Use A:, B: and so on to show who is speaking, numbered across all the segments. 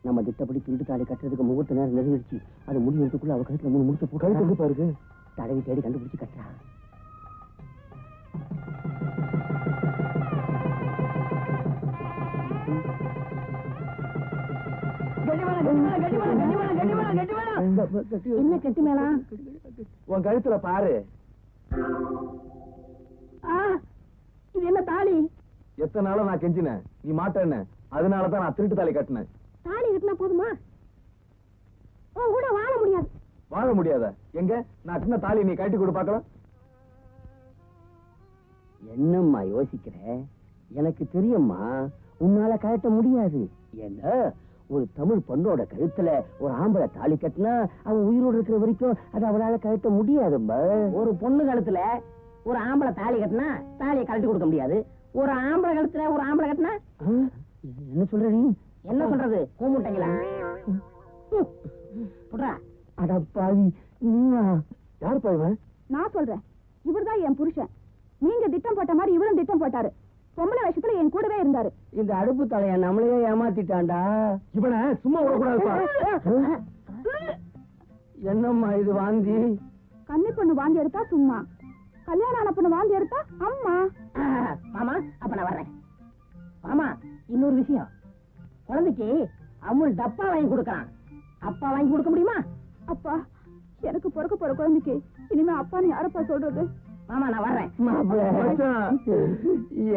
A: நம்ம திட்டப்படி திருட்டு தாலி கட்டுறதுக்கு முகூர்த்த நேரம் நெருங்கிடுச்சு. அது முடிவுறதுக்குள்ள அவ கழுத்துல 3 முடிச்சு போட்டு பாருங்க. தடவி தேடி கண்டுபிடிச்சு கட்டுறா.
B: என்ன கட்டி மேளம்?
C: உன் கழுத்துல பாரு.
B: இது என்ன தாலி?
C: எத்தனை நாளும் நான் கெஞ்சினேன், நீ மாட்டேன்னு. அதனாலதான் நான் திருட்டு தாலி கட்டினேன்.
B: தாலி கட்டினா போதுமா? கூட வாழ முடியாது.
C: வாழ முடியாத? எங்க நான் சின்ன தாலி நீ கட்டி கொடு பாக்கலாம்.
A: என்னம்மா யோசிக்கிற? எனக்கு தெரியும்மா, உன்னால கழட்ட முடியாது. ஏன்னா ஒரு தமிழ் பொண்ணோட கழுத்துல ஒரு ஆம்பளை தாலி கட்டினா அவன் உயிரோடு இருக்கிற வரைக்கும் அது அவளால கழட்ட முடியாதும்மா.
B: ஒரு பொண்ணு கழுத்துல ஒரு ஆம்பளை தாலி கட்டினா தாலியை கழட்டி கொடுக்க முடியாது. ஒரு ஆம்பளை கழுத்துல ஒரு ஆம்பளை கட்டினா
A: என்ன சொல்ற நீ?
B: என்ன சொல்றது? கூமுட்டைங்களா?
A: அடப்பாவி, நீயா?
C: யார் பாய்வன்?
B: நான் சொல்றேன், இவர்தான் என் புருஷன். நீங்க திட்டம் போட்ட மாதிரி இவரும் திட்டம் போட்டாரு. பொம்பளை விஷயத்துல என் கூடவே இருந்தாரு.
A: இந்த அடுப்பு தலைய நம்மளையே ஏமாத்திட்டான்டா.
C: இவனை சும்மா விடக்கூடாதுப்பா.
A: என்னம்மா இது வாந்தி?
B: கன்னி பொண்ணு வாந்தி எடுத்தா சும்மா, கல்யாணம் ஆன பொண்ணு வாந்தி எடுத்தா அம்மா. மாமா, அப்ப நான் வர்றேன். மாமா, இன்னொரு விஷயம். குழந்தைக்கு அமுல் டப்பா வாங்கி கொடுக்கறான். அப்பா வாங்கி கொடுக்க முடியுமா? அப்பா, எனக்கு பிறக்க போற குழந்தைக்கு இனிமே அப்பான்னு யாரப்பா சொல்றது? மாமா, நான் வர்றேன்.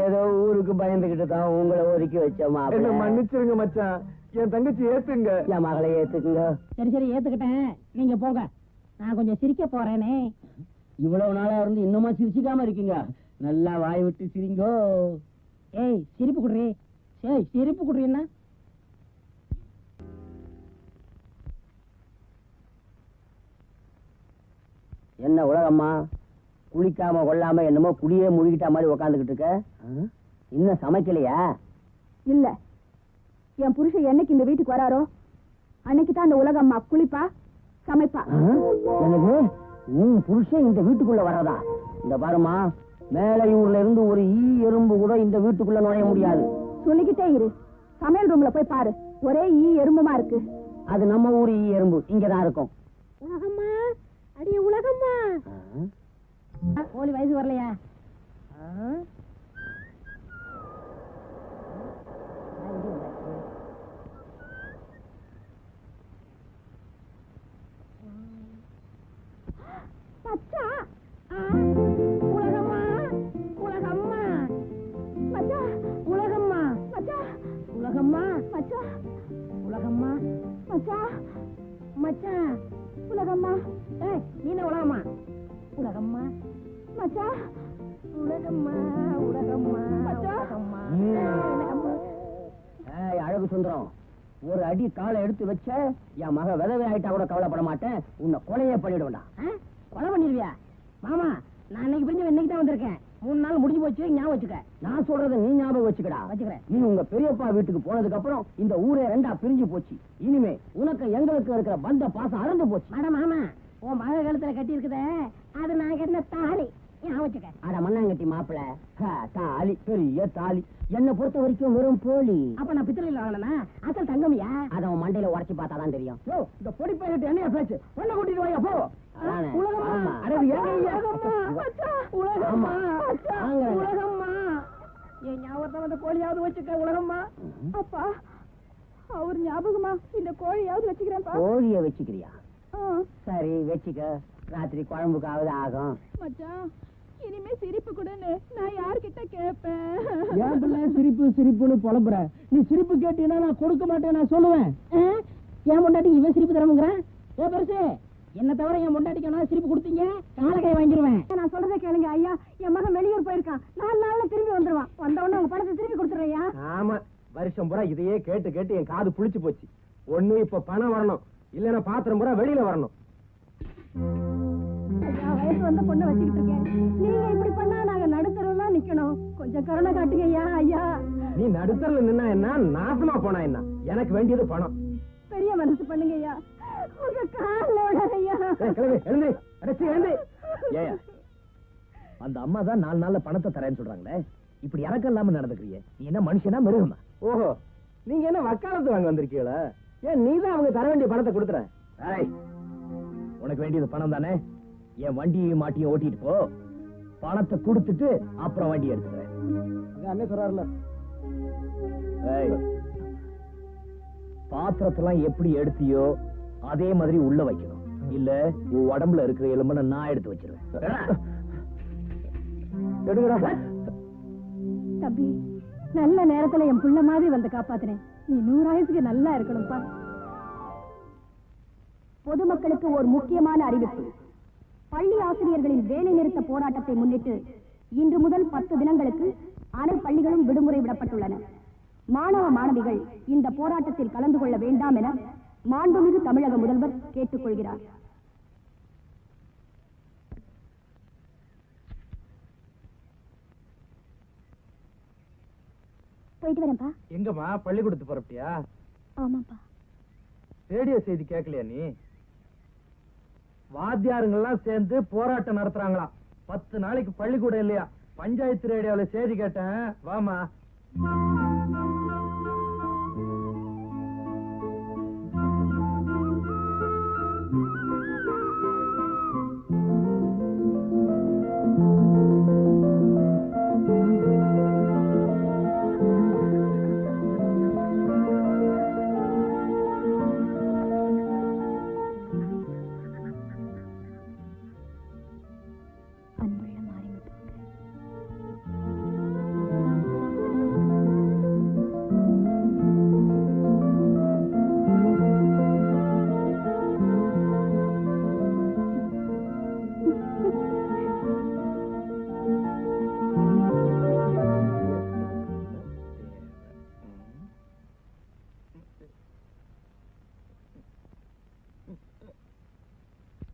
A: ஏதோ ஊருக்கு பயந்துகிட்டு தான் உங்களை ஒதுக்கி வச்ச மாப்பிள்ளை.
C: மன்னிச்சிருங்க மச்சான், என் தங்கச்சி ஏத்துங்க.
A: என் மகளை ஏத்துக்குங்க.
B: சரி சரி, ஏத்துக்கிட்டேன். நீங்க போங்க, நான் கொஞ்சம் சிரிக்க போறேனே.
A: இவ்வளவு நாளா இருந்து இன்னுமா சிரிச்சுக்காம இருக்கீங்க? நல்லா வாய் விட்டு சிரிங்கோ.
B: ஏய், சிரிப்பு குடுறி. ஏய், சிரிப்பு குடுறீன்னா
A: என்ன உலகம்மா, குளிக்காம கொள்ளாம என்னமோ குடியே முழுகிட்ட மாதிரி உக்காந்துக்கிட்டு இருக்க? இன்னும் சமைக்கலையா?
B: இல்ல, என் புருஷன் என்னைக்கு இந்த வீட்டுக்கு வராரோ அன்னைக்கு தான் இந்த உலகம்மா குளிப்பா சமைப்பா.
A: எனக்கு உன் புருஷன் இந்த வீட்டுக்குள்ள வர்றதா? இந்த பாருமா, மேலையூர்ல இருந்து ஒரு ஈ எறும்பு கூட இந்த வீட்டுக்குள்ள நுழைய முடியாது.
B: சொல்லிக்கிட்டே இரு. சமையல் ரூம்ல போய் பாரு, ஒரே ஈ எறும்புமா இருக்கு.
A: அது நம்ம ஊர் ஈ எறும்பு, இங்கதான் இருக்கும்.
B: உலகம்மா, அடியே உலகம்மா. கோழி வயசு வரலையா? மச்சா, உலகம்மா, உலகம்மா, மச்சா, உலகம்மா, மச்சா, உலகம்மா, மச்சா, உலகம்மா, மச்சா, மச்சா, உலகம்மா. ஏய், நீ என்ன உலகம்மா? உலகம்மா, மச்சா, உலகம்மா, உலகம்மா, உலகம்மா.
A: அழகு சுந்தரம், ஒரு அடி காலை எடுத்து வச்ச என் மக விதவை ஆயிட்டா கூட கவலைப்பட மாட்டேன். உன்னை கொலையே பண்ணிடுவேண்டா.
B: கொலை பண்ணிடுவியா? மாமா, நான் இன்னைக்கு பிரிஞ்சு இன்னைக்கு தான் வந்திருக்கேன். 3 நாள் முடிஞ்சு போச்சு, ஞாபகம் வச்சுக்க.
A: நான் சொல்றதை நீ ஞாபகம் வச்சுக்கடா.
B: வச்சுக்கிறேன்.
A: நீ உங்க பெரியப்பா வீட்டுக்கு போனதுக்கு அப்புறம் இந்த ஊரே 2ஆ பிரிஞ்சு போச்சு. இனிமே உனக்கு எங்களுக்கு இருக்கிற பந்த பாசம் அறந்து போச்சு.
B: அட மாமா, உன் மக கழுத்துல கட்டி இருக்குதே, அது நான் கட்டின தாலி. ஞாபகம் வச்சுக்க.
A: அட மண்ணாங்கட்டி மாப்பிள, தாலி, பெரிய தாலி. என்னை பொறுத்த வரைக்கும் வெறும் போலி.
B: அப்ப நான் பித்தளையில வாங்கினா அசல் தங்கமியா?
A: அத உன் மண்டையில உரைச்சு பார்த்தாதான் தெரியும்.
B: இந்த பொடி பையிட்டு என்னையா பேச்சு? பொண்ணை கூட்டிட்டு வாயா, போ. உலகம்மா, உலகம்மா, என் ஞாபகத்தை வந்து கோழியாவது வச்சுக்க. உலகம்மா. அப்பா, அவர் ஞாபகமா இந்த கோழியாவது வச்சுக்கிறேன்.
A: கோழிய வச்சுக்கிறியா? சரி, வச்சுக்க. ராத்திரி குழம்புக்காவது ஆகும்.
B: மச்சான், இனிமே சிரிப்பு கூடன்னு நான் யார்கிட்ட கேட்பேன்?
A: ஏன் பிள்ளை சிரிப்பு சிரிப்புன்னு புலம்புற? நீ சிரிப்பு கேட்டீங்கன்னா நான் கொடுக்க மாட்டேன், நான் சொல்லுவேன்.
B: என் முன்னாடி இவன் சிரிப்பு தரமுங்கிறான். ஏ பெருசு, என்ன தவிர என் முன்னாடிக்கு சிரிப்பு கொடுத்தீங்க, காலக்கை வாங்கிடுவேன். நான் சொல்றதை கேளுங்க ஐயா. என் மகன் வெளியூர் போயிருக்கான், 4 நாள்ல திரும்பி வந்துருவான். வந்தவொடனே உங்க பணத்தை திருப்பி கொடுத்துறையா?
C: ஆமா, வருஷம் பூரா இதையே கேட்டு கேட்டு என் காது புளிச்சு போச்சு. ஒண்ணு இப்ப பணம் வரணும், இல்லன்னா பாத்திரம் பூரா வெளியில வரணும்.
B: ஐயா, வயசு வந்த பொண்ணை வச்சுக்கிட்டு இருக்கேன். நீங்க இப்படி பண்ணா நாங்க நடுத்தரவுல நிக்கணும். கொஞ்சம் கருணை காட்டுங்க ஐயா. ஐயா,
C: நீ நடுத்தரல நின்னா என்ன, நாசமா போனா என்ன? எனக்கு வேண்டியது பணம்.
B: பெரிய மனசு பண்ணுங்க ஐயா. உங்க காலோட ஐயா.
C: எழுந்து, அடைச்சி எழுந்து. ஏயா, அந்த அம்மா தான் 4 நாள்ல பணத்தை தரேன்னு சொல்றாங்களே, இப்படி இறக்கம் இல்லாம நடந்துக்கிறியே, நீ என்ன மனுஷனா மிருகமா? ஓஹோ, நீங்க என்ன வக்காலத்து வாங்க வந்திருக்கீங்களா? ஏன் நீதான் அவங்க தர வேண்டிய பணத்தை கொடுத்துற.
A: உனக்கு வேண்டியது பணம் தானே? என் வண்டியையும் மாட்டியும் ஓட்டிட்டு போ, பணத்தை கொடுத்துட்டு அப்புறம் வண்டி எடுத்துக்கிறேன்.
C: அண்ணே சொல்றாருல.
A: பாத்திரத்தெல்லாம் எப்படி எடுத்தியோ அதே மாதிரி உள்ள வைக்கணும், இல்ல உன் உடம்புல இருக்கிற எலும்பை நான் எடுத்து வச்சிருவேன்.
C: எடுங்கடா.
B: தம்பி, நல்ல நேரத்துல என் புள்ள மாதிரி வந்து காப்பாத்தினேன். நீ 100 ஆயுசுக்கு நல்லா இருக்கணும்ப்பா. பொதுமக்களுக்கு ஒரு முக்கியமான அறிவிப்பு. பள்ளி ஆசிரியர்களின் வேலை நிறுத்த போராட்டத்தை முன்னிட்டு இன்று முதல் 10 தினங்களுக்கு அனைத்து பள்ளிகளும் விடுமுறை விடப்பட்டுள்ளன. மாணவ மாணவிகள் இந்த போராட்டத்தில் கலந்து கொள்ள வேண்டாம் என மாண்புமிகு தமிழக முதல்வர் கேட்டுக்கொள்கிறார். போயிட்டு வரேன்ப்பா.
C: எங்கம்மா பள்ளிக்கூடத்து போறப்பட்டியா?
B: ஆமாப்பா.
C: ரேடியோ செய்தி கேட்கலையா நீ? வாத்தியாருங்கெல்லாம் சேர்ந்து போராட்டம் நடத்துறாங்களா. 10 நாளைக்கு பள்ளிக்கூடம் இல்லையா. பஞ்சாயத்து ரேடியோல செய்தி கேட்டேன், வாமா.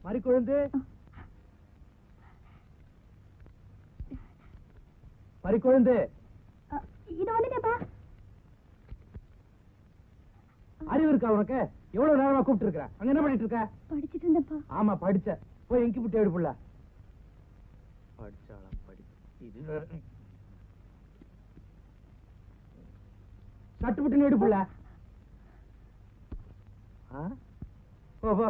C: மறிக்குழந்து, மறிக்குழந்து,
B: இது வந்துட்டேப்பா.
C: அறிவு இருக்கா உனக்கு? எவ்வளவு நேரமா கூப்பிட்டு இருக்க? அங்க என்ன பண்ணிட்டு இருக்க?
B: படிச்சிட்டு இருந்தேப்பா.
C: ஆமா படிச்ச. போய் எங்கி புட்டி எடுப்புல. படிச்சாளா படி. இது சட்டு புட்டு எடுப்புல. போ போ.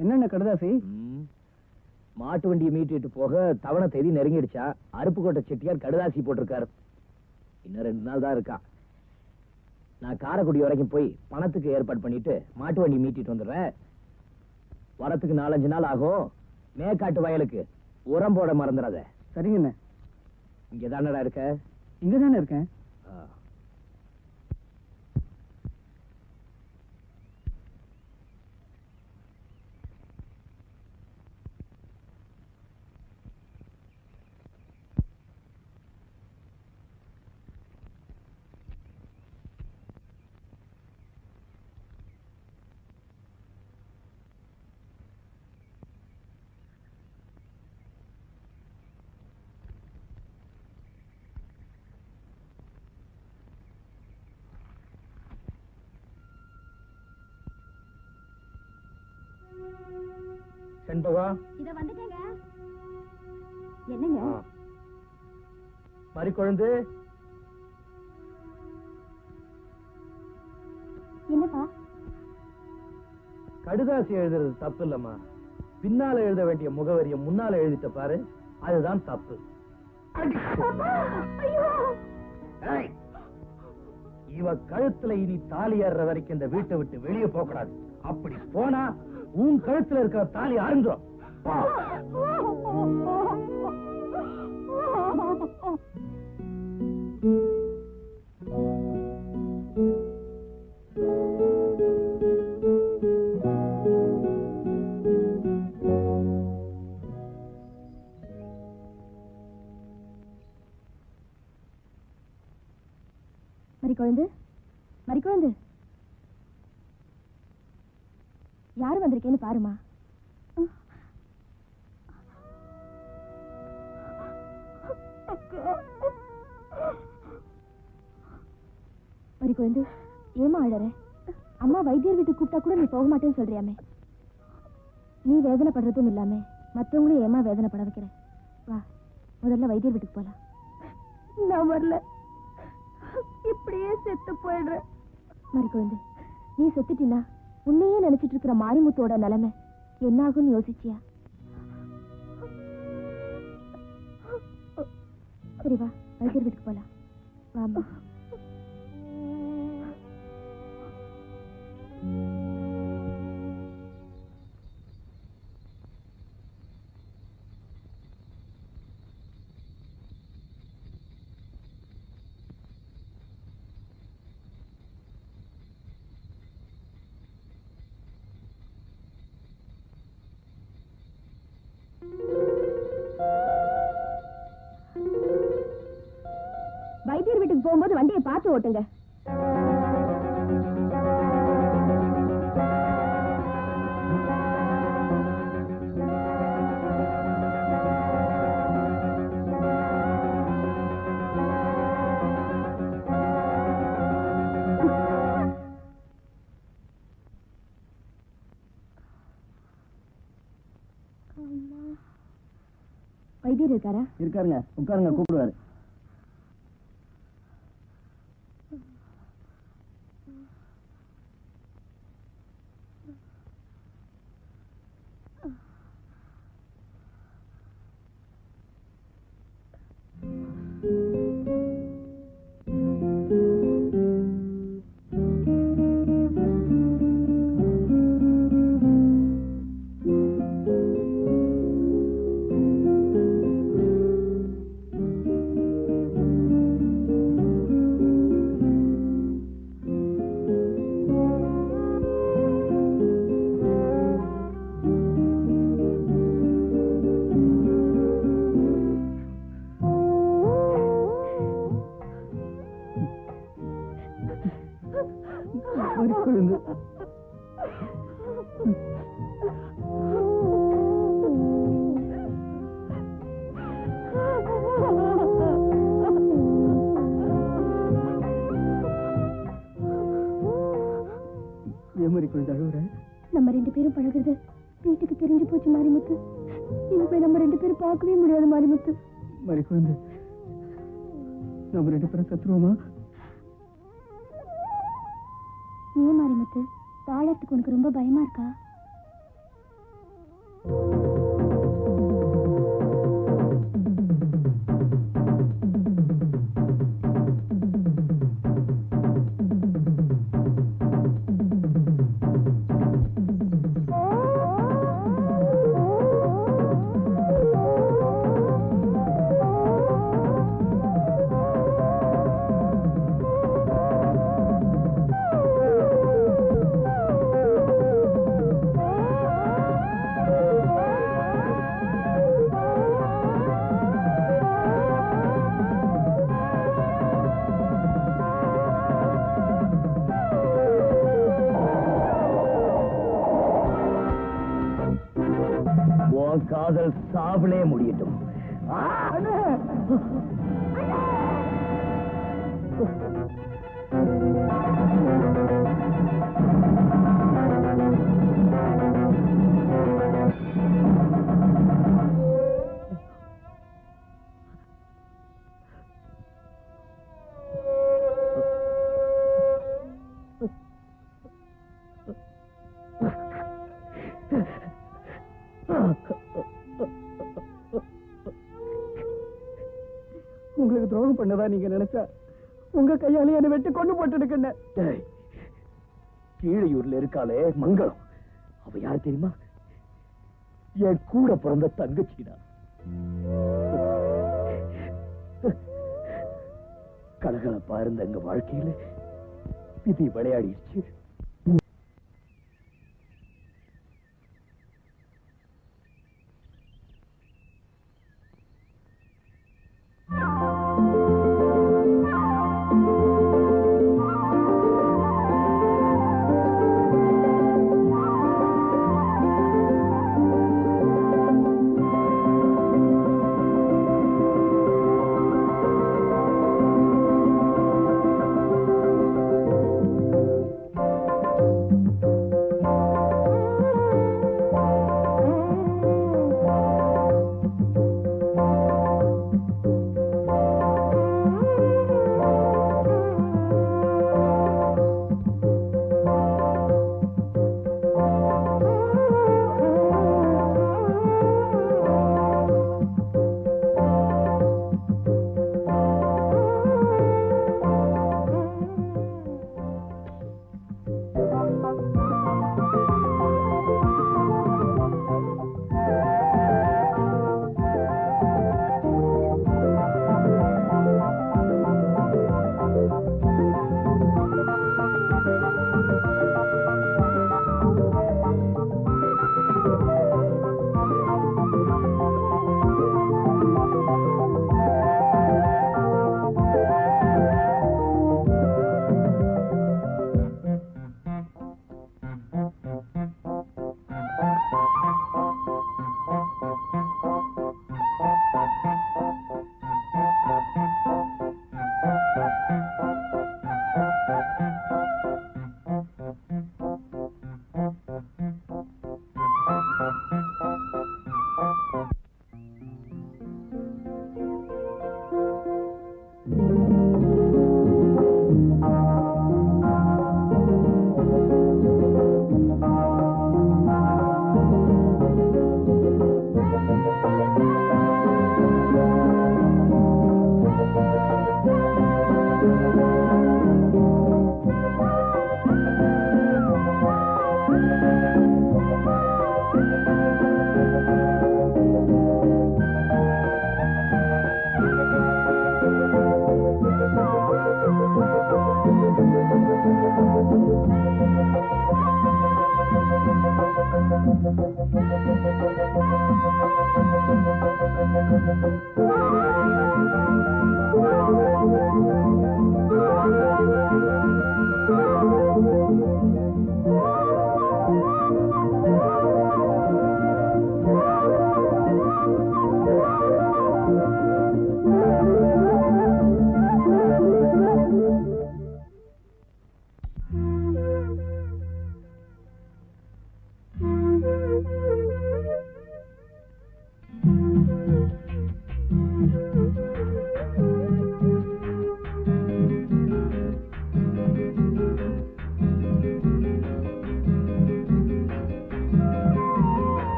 A: என்னென்ன கடுதாசி? மாட்டு வண்டியை மீட்டிட்டு போக தவணை தேதி நெருங்கிடுச்சா. அருப்புக்கோட்டை செட்டியார் கடுதாசி போட்டிருக்காரு. இன்னும் 2 நாள் தான் இருக்கா. நான் காரைக்குடி வரைக்கும் போய் பணத்துக்கு ஏற்பாடு பண்ணிட்டு மாட்டு வண்டி மீட்டிட்டு வந்துடுறேன். வரத்துக்கு 4-5 நாள் ஆகும். மேற்காட்டு வயலுக்கு உரம் போட மறந்துடாத.
C: சரிங்கண்ணே.
A: இங்க தானடா இருக்க?
C: இங்கதானே இருக்கேன். செண்பகா,
B: இத வந்துட்டேங்க. என்னங்க?
C: மறிக்குழந்து,
B: என்னப்பா?
C: கடுதாசி எழுதுறது தப்பு இல்லம்மா. பின்னால எழுத வேண்டிய முகவரியை முன்னால எழுதிட்ட பாரு, அதுதான் தப்பு. இவ கழுத்துல இனி தாலி ஏறுற வரைக்கும் இந்த வீட்டை விட்டு வெளியே போக கூடாது. அப்படி போனா உன் கழுத்துல இருக்கிற தாலி அறுந்துரும்.
B: மறிக்குழந்து, மறிக்குழந்து, யாரு வந்திருக்கேன்னு பாருமா. குழந்தை, ஏமா அழற? அம்மா வைத்தியர் வீட்டுக்கு கூப்பிட்டா கூட நீ போக மாட்டேன்னு சொல்றியாமே. நீ வேதனைப்படுறதும் இல்லாம மற்றவங்களும் ஏமா வேதனைப்பட வைக்கிற? வா, முதல்ல வைத்தியர் வீட்டுக்கு போலாம். நான் வரல, இப்படியே செத்து போயிடுறேன். மறி குழந்தை, நீ செத்துட்டினா உன்னையே நினைச்சிட்டு இருக்கிற மாரிமுத்தோட நிலைமை என்ன ஆகும்னு யோசிச்சியா? சரி வா, வைத்தியர் வீட்டுக்கு போலாம். வாமா. வைத்தியர் வீட்டுக்கு போகும்போது வண்டியை பார்த்து ஓட்டுங்க. வைத்தியர் இருக்காரா?
A: இருக்காருங்க, உட்காருங்க, கூப்பிடுவாரு. நம்ம ரெண்டு பேரும் பழகுறது வீட்டுக்கு தெரிஞ்சு போச்சு மாரிமுத்து. இனிமே நம்ம ரெண்டு பேரும் பார்க்கவே முடியாது மாரிமுத்து.
D: மறி குழந்தை, நம்ம ரெண்டு பேரும் சத்துருவோமா?
B: ஏன் மாரிமுத்து, வாழறதுக்கு உனக்கு ரொம்ப பயமா இருக்கா?
A: காதல் சாவலே முடியட்டும்.
D: உங்களுக்கு துரோகம் பண்ணதா நீங்க நினைச்சா உங்க கையாலே என்னை வெட்டி கொண்டு போட்டு
A: கீழையூர்ல இருக்காளே மங்களம், அவ யார் தெரியுமா? என் கூட பிறந்த தங்கச்சிடா. கலகலப்பா இருந்த எங்க வாழ்க்கையில விதி விளையாடிடுச்சு.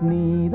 C: நீதான்